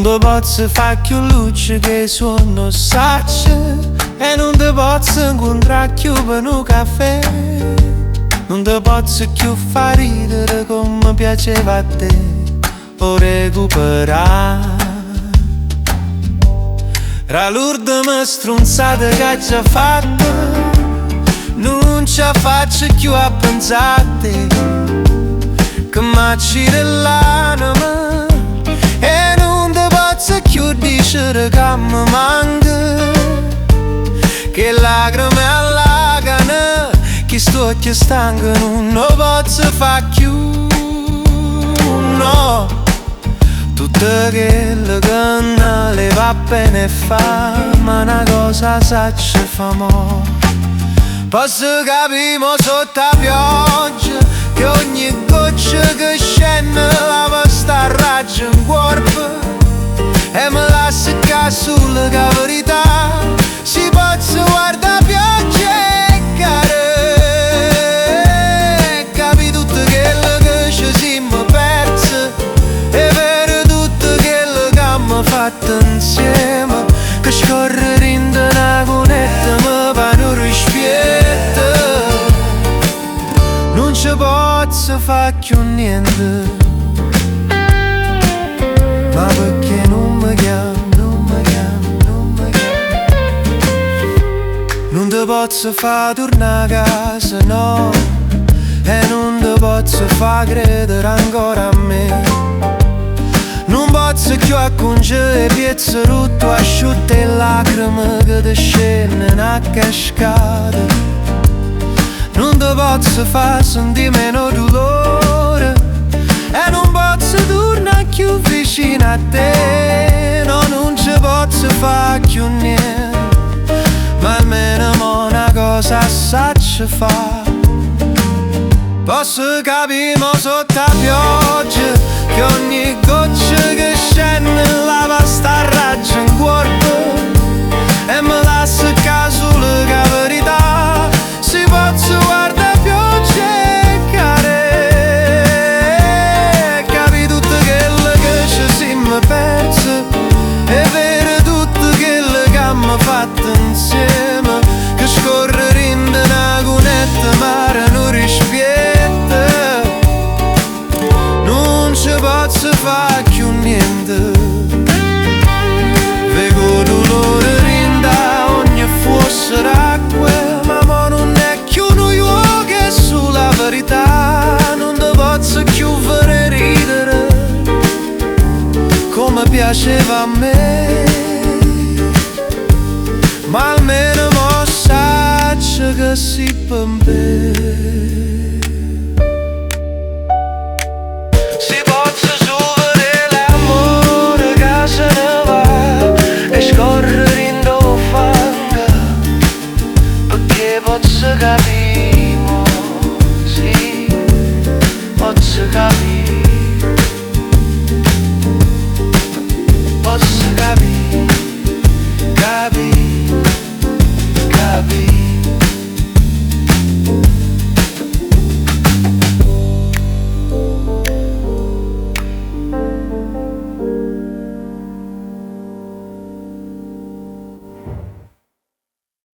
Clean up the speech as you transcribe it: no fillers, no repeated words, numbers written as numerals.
te posso fare più luce che sono sacce, e non te posso incontrare più per un caffè. Non te posso più far ridere come piaceva a te, o recuperare tra l'ultima stronzata che hai già fatto. Non ci faccio più a pensare che m'accide l'anima, e non te posso più dire che mi manca, che lacrime allagano, che sto più stanco, non lo posso fare più, no. Tutte quelle che non le va bene fa, ma una cosa sacci fa mo'. Posso capire sotto la pioggia che ogni goccia che scende lava sta raggio in corpo, e mi lascia qua sulla verità. Si posso guardare pioggia e care, capi tutte quelle che ci siamo perse, e per tutte quelle che abbiamo fatto insieme, che scorrere in una cunetta mi fanno rispetto. Non ci posso fare più niente, ma perché non mi chiami, non mi chiami, non mi chiami. Non te posso fare tornare a casa, no, e non te posso far credere ancora a me. Non posso più acconciare piezze rotte, asciutte e lacrime che ti scendono a cascata. Non te posso far sentire meno dolore, e non posso tornare più vicino a te. No, non ci posso fare più niente, ma almeno mo una cosa saccio fare. Posso capire sotto la pioggia che ogni goccia che scende lava sta raggio in corpo, e me lascia qua sulla verità. Si posso guardare pioggia e care, capi tutte quelle che ci siamo perse, e vedere tutte quelle che abbiamo fatto insieme, che scorrere in una cunetta mare non rispetta. Non ci posso fare più niente, vedo dolore rinda ogni fosse d'acqua, ma mo non è più noi che sulla verità. Non te posso più fare ridere come piaceva a me, ma almeno mo saccio che si per me.